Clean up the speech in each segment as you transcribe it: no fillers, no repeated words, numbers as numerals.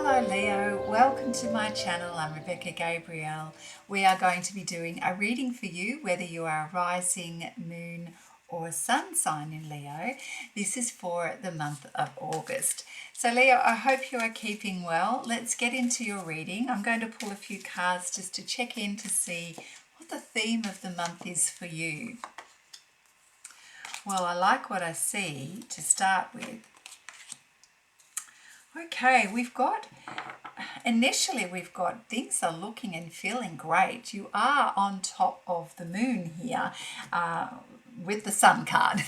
Hello Leo, welcome to my channel. I'm Rebecca Gabrielle. We are going to be doing a reading for you, whether you are a rising, moon or sun sign in Leo. This is for the month of August. So Leo, I hope you are keeping well. Let's get into your reading. I'm going to pull a few cards just to check in to see what the theme of the month is for you. Well, I like what I see to start with. Okay, initially we've got things are looking and feeling great. You are on top of the moon here with the sun card,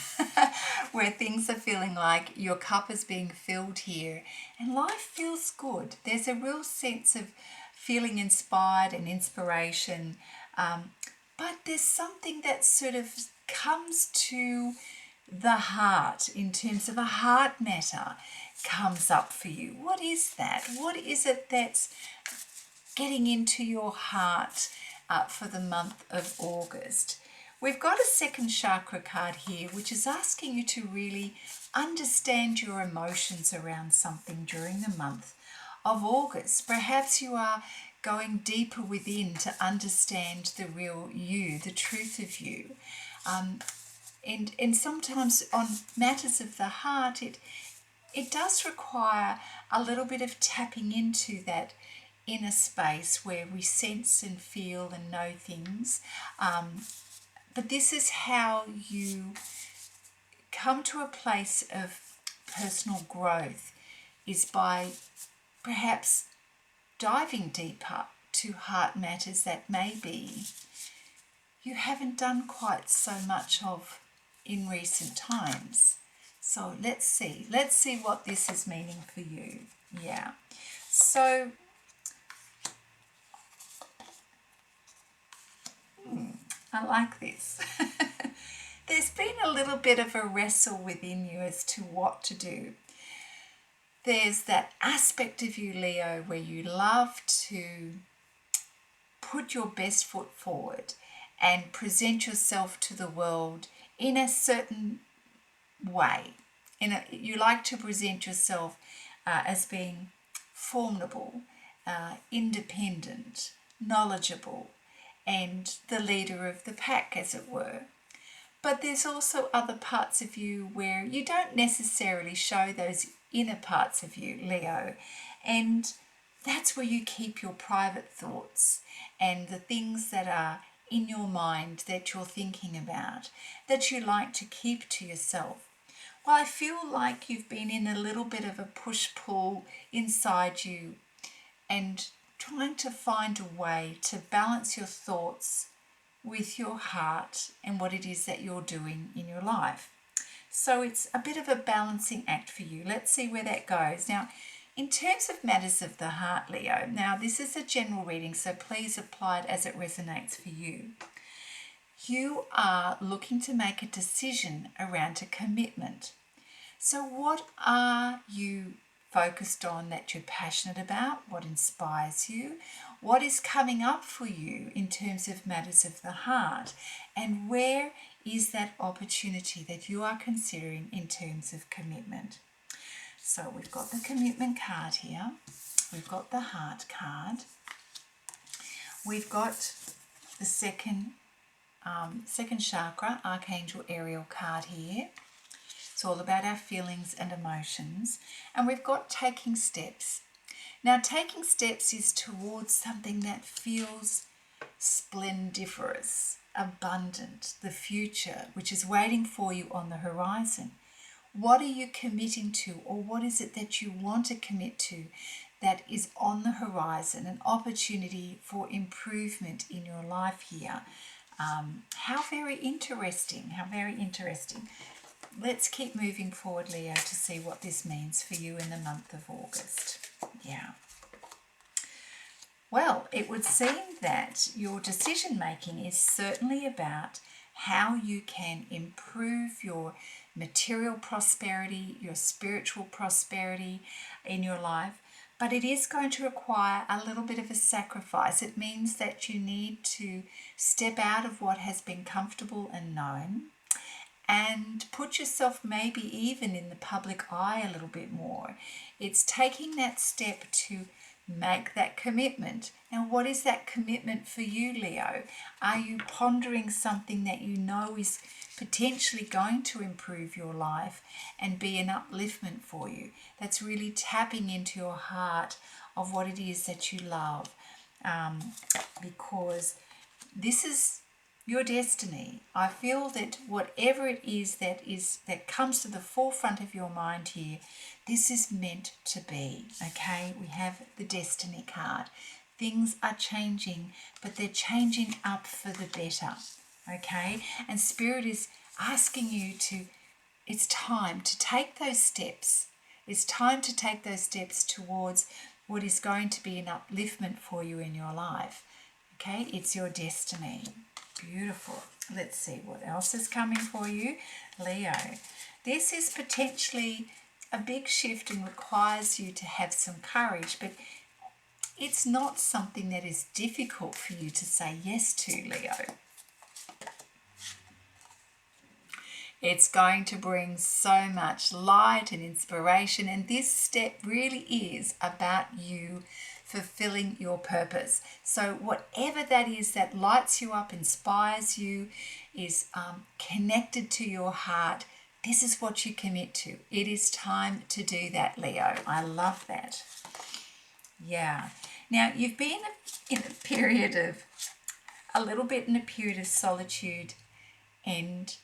where things are feeling like your cup is being filled here and life feels good. There's a real sense of feeling inspired and inspiration, but there's something that sort of comes to the heart in terms of a heart matter comes up for you. What is that? What is it that's getting into your heart for the month of August? We've got a second chakra card here, which is asking you to really understand your emotions around something during the month of August. Perhaps you are going deeper within to understand the real you, the truth of you. And sometimes on matters of the heart, it does require a little bit of tapping into that inner space where we sense and feel and know things. But this is how you come to a place of personal growth, is by perhaps diving deeper to heart matters that maybe you haven't done quite so much of in recent times. So let's see what this is meaning for you. Yeah. So I like this. There's been a little bit of a wrestle within you as to what to do. There's that aspect of you, Leo, where you love to put your best foot forward and present yourself to the world in a certain way. You like to present yourself as being formidable, independent, knowledgeable, and the leader of the pack, as it were. But there's also other parts of you where you don't necessarily show those inner parts of you, Leo, and that's where you keep your private thoughts and the things that are in your mind that you're thinking about, that you like to keep to yourself. Well, I feel like you've been in a little bit of a push-pull inside you and trying to find a way to balance your thoughts with your heart and what it is that you're doing in your life. So it's a bit of a balancing act for you. Let's see where that goes. Now, in terms of matters of the heart, Leo, now this is a general reading, so please apply it as it resonates for you. You are looking to make a decision around a commitment. So what are you focused on that you're passionate about? What inspires you? What is coming up for you in terms of matters of the heart? And where is that opportunity that you are considering in terms of commitment? So we've got the commitment card here. We've got the heart card. We've got the second chakra, Archangel Ariel card here. It's all about our feelings and emotions. And we've got taking steps. Now, taking steps is towards something that feels splendiferous, abundant, the future, which is waiting for you on the horizon. What are you committing to, or what is it that you want to commit to that is on the horizon, an opportunity for improvement in your life here? How very interesting, how very interesting. Let's keep moving forward, Leo, to see what this means for you in the month of August. Yeah. Well, it would seem that your decision making is certainly about how you can improve your material prosperity, your spiritual prosperity in your life, but it is going to require a little bit of a sacrifice. It means that you need to step out of what has been comfortable and known and put yourself maybe even in the public eye a little bit more. It's taking that step to make that commitment. Now, what is that commitment for you, Leo? Are you pondering something that you know is potentially going to improve your life and be an upliftment for you? That's really tapping into your heart of what it is that you love, because this is your destiny. I feel that whatever it is that comes to the forefront of your mind here, this is meant to be, okay? We have the destiny card. Things are changing, but they're changing up for the better, okay? And Spirit is asking you it's time to take those steps. It's time to take those steps towards what is going to be an upliftment for you in your life, okay? It's your destiny. Beautiful. Let's see what else is coming for you, Leo. This is potentially a big shift and requires you to have some courage, but it's not something that is difficult for you to say yes to, Leo. It's going to bring so much light and inspiration, and this step really is about you fulfilling your purpose. So whatever that is that lights you up, inspires you, is connected to your heart, this is what you commit to. It is time to do that, Leo. I love that. Yeah. Now, you've been in a period of, solitude, and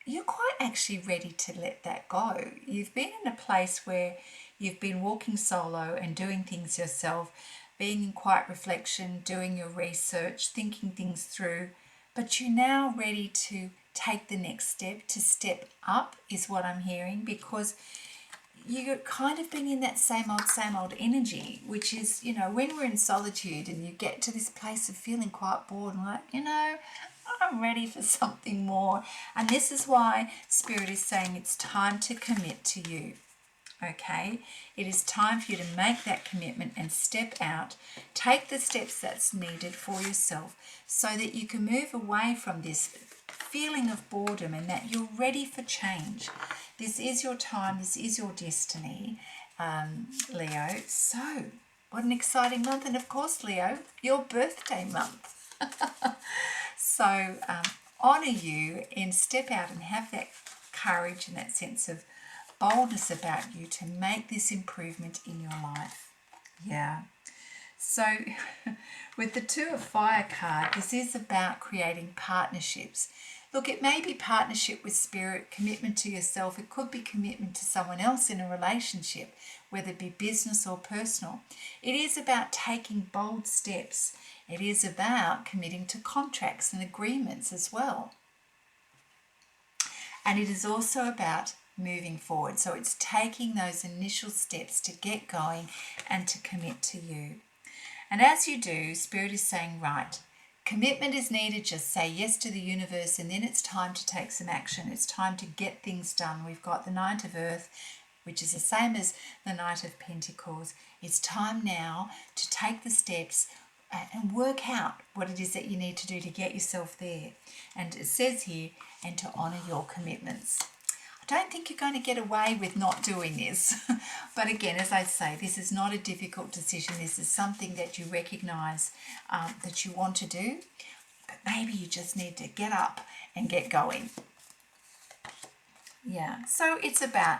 you're quite actually ready to let that go. You've been in a place where you've been walking solo and doing things yourself, being in quiet reflection, doing your research, thinking things through, but you're now ready to take the next step, to step up is what I'm hearing, because you've kind of been in that same old energy, which is, when we're in solitude and you get to this place of feeling quite bored and like, I'm ready for something more. And this is why Spirit is saying it's time to commit to you. Okay, it is time for you to make that commitment and step out, take the steps that's needed for yourself so that you can move away from this feeling of boredom and that you're ready for change. This is your time, this is your destiny, Leo. So, what an exciting month. And of course, Leo, your birthday month. So, honour you and step out and have that courage and that sense of boldness about you to make this improvement in your life. Yeah. So with the Two of Fire card, this is about creating partnerships. Look, it may be partnership with Spirit, commitment to yourself. It could be commitment to someone else in a relationship, whether it be business or personal. It is about taking bold steps. It is about committing to contracts and agreements as well. And it is also about moving forward. So it's taking those initial steps to get going and to commit to you. And as you do, Spirit is saying, right, commitment is needed. Just say yes to the universe, and then it's time to take some action. It's time to get things done. We've got the Knight of Earth, which is the same as the Knight of Pentacles. It's time now to take the steps and work out what it is that you need to do to get yourself there. And it says here, and to honour your commitments. I don't think you're going to get away with not doing this. But again, as I say, this is not a difficult decision. This is something that you recognise that you want to do. But maybe you just need to get up and get going. Yeah, so it's about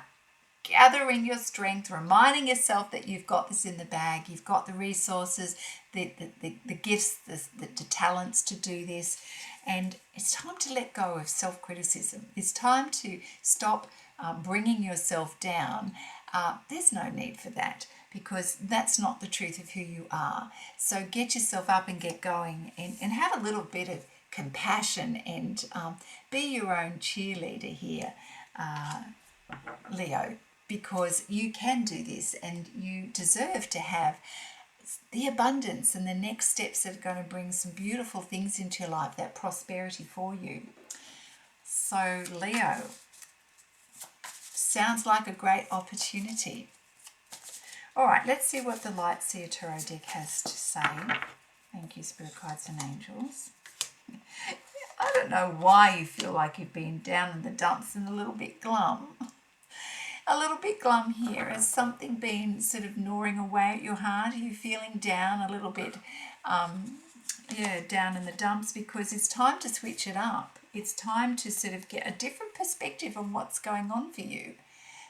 gathering your strength, reminding yourself that you've got this in the bag, you've got the resources, the gifts, the talents to do this. And it's time to let go of self-criticism. It's time to stop bringing yourself down. There's no need for that, because that's not the truth of who you are. So get yourself up and get going, and have a little bit of compassion and be your own cheerleader here, Leo, because you can do this and you deserve to have the abundance and the next steps that are going to bring some beautiful things into your life, that prosperity for you. So Leo, sounds like a great opportunity. All right, let's see what the Light Seer Tarot deck has to say. Thank you, Spirit Guides and Angels. I don't know why you feel like you've been down in the dumps and a little bit glum. A little bit glum here. Has something been sort of gnawing away at your heart? Are you feeling down a little bit, down in the dumps? Because it's time to switch it up. It's time to sort of get a different perspective on what's going on for you.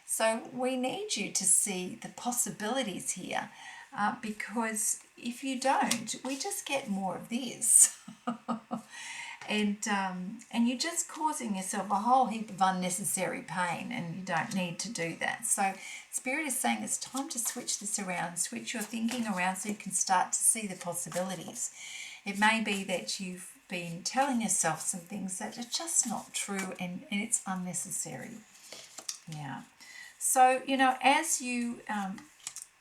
So we need you to see the possibilities here, because if you don't, we just get more of this. And you're just causing yourself a whole heap of unnecessary pain, and you don't need to do that. So Spirit is saying it's time to switch this around, switch your thinking around so you can start to see the possibilities. It may be that you've been telling yourself some things that are just not true, and it's unnecessary. Yeah. So, as you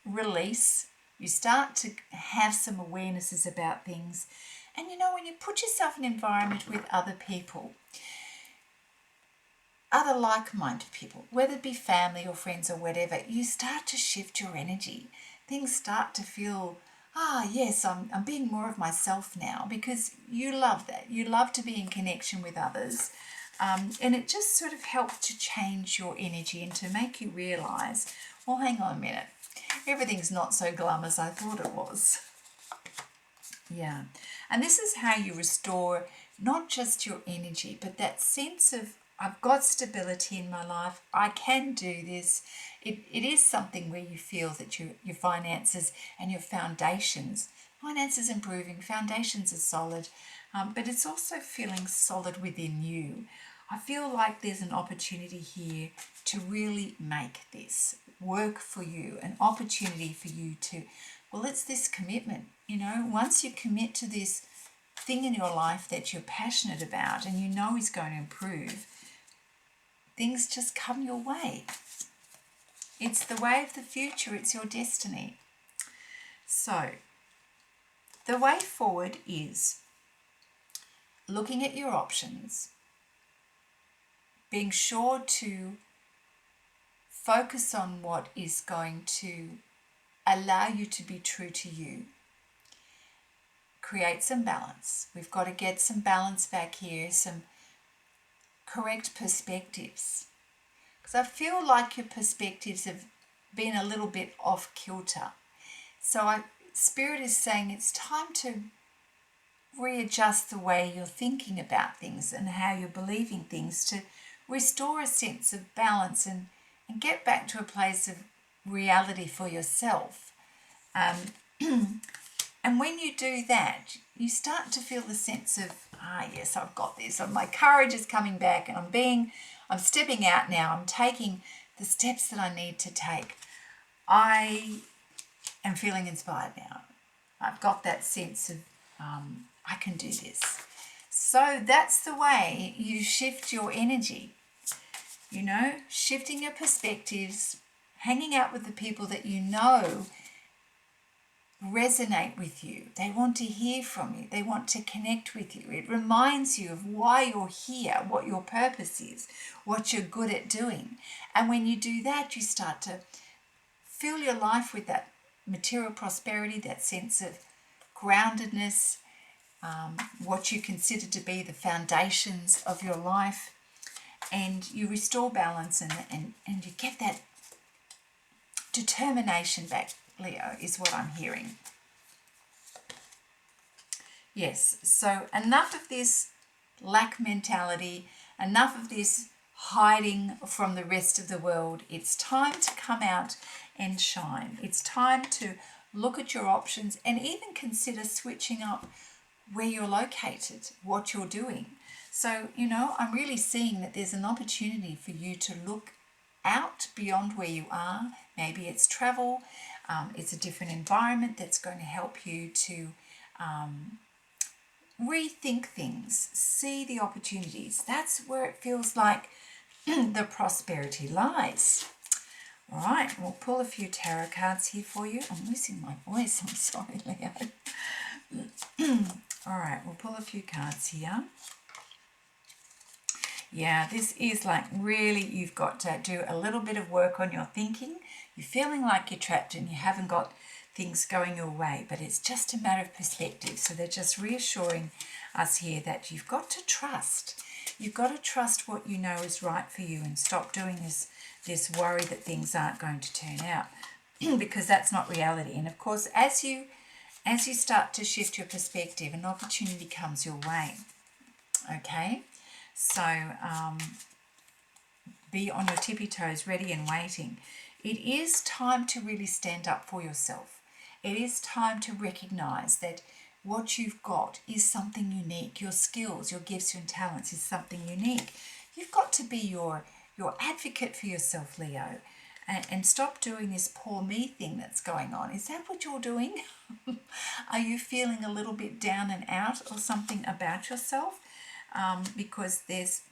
release, you start to have some awarenesses about things. And when you put yourself in an environment with other people, other like-minded people, whether it be family or friends or whatever, you start to shift your energy. Things start to feel, yes, I'm being more of myself now, because you love that. You love to be in connection with others. And it just sort of helps to change your energy and to make you realize, well, hang on a minute, everything's not so glum as I thought it was. Yeah. And this is how you restore not just your energy, but that sense of, I've got stability in my life, I can do this. It is something where you feel that your finances and your finances improving, foundations are solid, but it's also feeling solid within you. I feel like there's an opportunity here to really make this work for you, an opportunity for you to, well, it's this commitment. Once you commit to this thing in your life that you're passionate about and is going to improve, things just come your way. It's the way of the future. It's your destiny. So, the way forward is looking at your options, being sure to focus on what is going to allow you to be true to you. Create some balance. We've got to get some balance back here, some correct perspectives. Because I feel like your perspectives have been a little bit off kilter. So Spirit is saying it's time to readjust the way you're thinking about things and how you're believing things, to restore a sense of balance and get back to a place of reality for yourself. And when you do that, you start to feel the sense of, yes, I've got this. My courage is coming back, and I'm stepping out now. I'm taking the steps that I need to take. I am feeling inspired now. I've got that sense of, I can do this. So that's the way you shift your energy. Shifting your perspectives, hanging out with the people that resonate with you. They want to hear from you. They want to connect with you. It reminds you of why you're here, what your purpose is, what you're good at doing. And when you do that, you start to fill your life with that material prosperity, that sense of groundedness, what you consider to be the foundations of your life. And you restore balance and you get that determination back, Leo, is what I'm hearing. Yes, so enough of this lack mentality, enough of this hiding from the rest of the world. It's time to come out and shine. It's time to look at your options and even consider switching up where you're located, what you're doing. So, I'm really seeing that there's an opportunity for you to look out beyond where you are. Maybe it's travel, it's a different environment that's going to help you to rethink things, see the opportunities. That's where it feels like the prosperity lies. All right, we'll pull a few tarot cards here for you. I'm losing my voice, I'm sorry, Leo. All right, we'll pull a few cards here. Yeah, this is like really, you've got to do a little bit of work on your thinking. You're feeling like you're trapped and you haven't got things going your way, but it's just a matter of perspective. So they're just reassuring us here that you've got to trust. You've got to trust what you know is right for you and stop doing this worry that things aren't going to turn out because that's not reality. And of course, as you start to shift your perspective, an opportunity comes your way. Okay? So be on your tippy toes, ready and waiting. It is time to really stand up for yourself. It is time to recognize that what you've got is something unique. Your skills, your gifts, your talents is something unique. You've got to be your advocate for yourself, Leo, and stop doing this poor me thing that's going on. Is that what you're doing? Are you feeling a little bit down and out or something about yourself? Because there's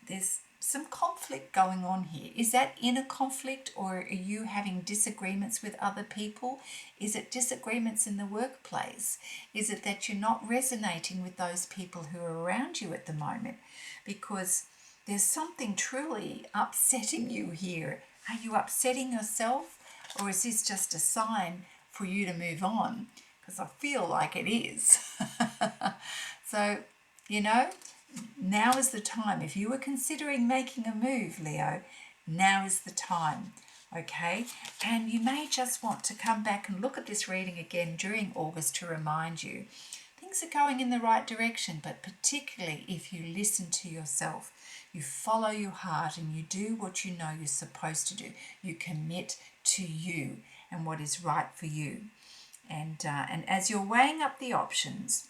some conflict going on here. Is that inner conflict, or are you having disagreements with other people? Is it disagreements in the workplace? Is it that you're not resonating with those people who are around you at the moment? Because there's something truly upsetting you here. Are you upsetting yourself, or is this just a sign for you to move on? Because I feel like it is. So, now is the time. If you were considering making a move, Leo, now is the time, okay? And you may just want to come back and look at this reading again during August to remind you things are going in the right direction, but particularly if you listen to yourself, you follow your heart and you do what you know you're supposed to do. You commit to you and what is right for you. And as you're weighing up the options,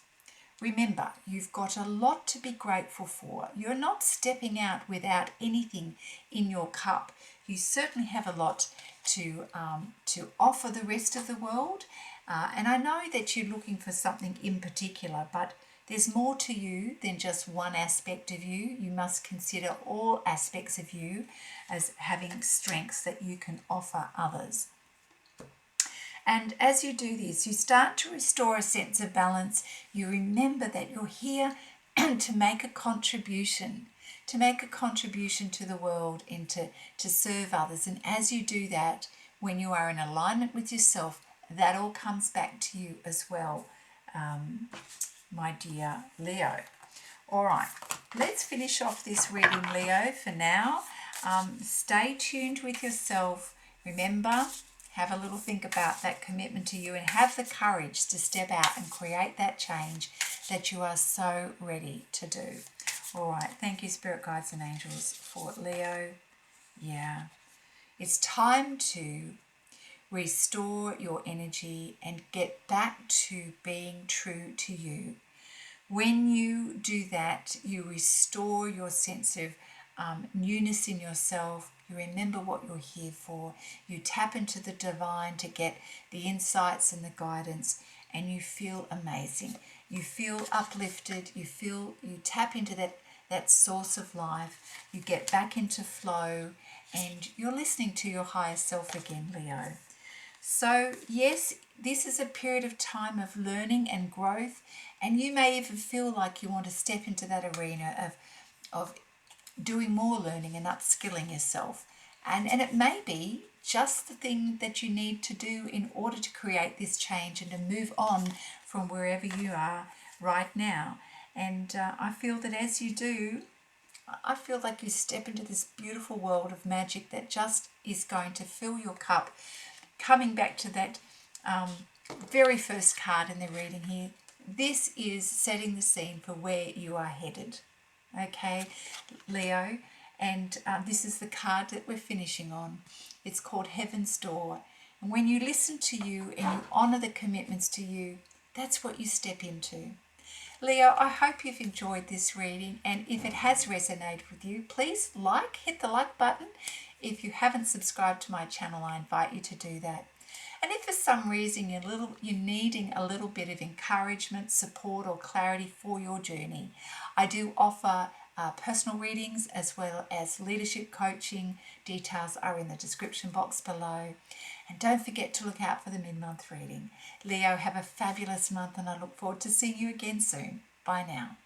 remember, you've got a lot to be grateful for. You're not stepping out without anything in your cup. You certainly have a lot to offer the rest of the world. And I know that you're looking for something in particular, but there's more to you than just one aspect of you. You must consider all aspects of you as having strengths that you can offer others. And as you do this, you start to restore a sense of balance. You remember that you're here to make a contribution, to the world and to serve others. And as you do that, when you are in alignment with yourself, that all comes back to you as well, my dear Leo. All right, let's finish off this reading, Leo, for now. Stay tuned with yourself. Remember, have a little think about that commitment to you and have the courage to step out and create that change that you are so ready to do. All right. Thank you, Spirit Guides and Angels, for Leo. Yeah. It's time to restore your energy and get back to being true to you. When you do that, you restore your sense of newness in yourself. You remember what you're here for. You tap into the divine to get the insights and the guidance, and you feel amazing. You feel uplifted. You tap into that source of life. You get back into flow, and you're listening to your higher self again, Leo. So yes, this is a period of time of learning and growth, and you may even feel like you want to step into that arena of doing more learning and upskilling yourself. And it may be just the thing that you need to do in order to create this change and to move on from wherever you are right now. And I feel that as you do, I feel like you step into this beautiful world of magic that just is going to fill your cup. Coming back to that very first card in the reading here, this is setting the scene for where you are headed. Okay, Leo, and this is the card that we're finishing on. It's called Heaven's Door. And when you listen to you and you honour the commitments to you, that's what you step into. Leo, I hope you've enjoyed this reading, and if it has resonated with you, please hit the like button. If you haven't subscribed to my channel, I invite you to do that. And if for some reason you're needing a little bit of encouragement, support or clarity for your journey, I do offer personal readings as well as leadership coaching. Details are in the description box below. And don't forget to look out for the mid-month reading. Leo, have a fabulous month and I look forward to seeing you again soon. Bye now.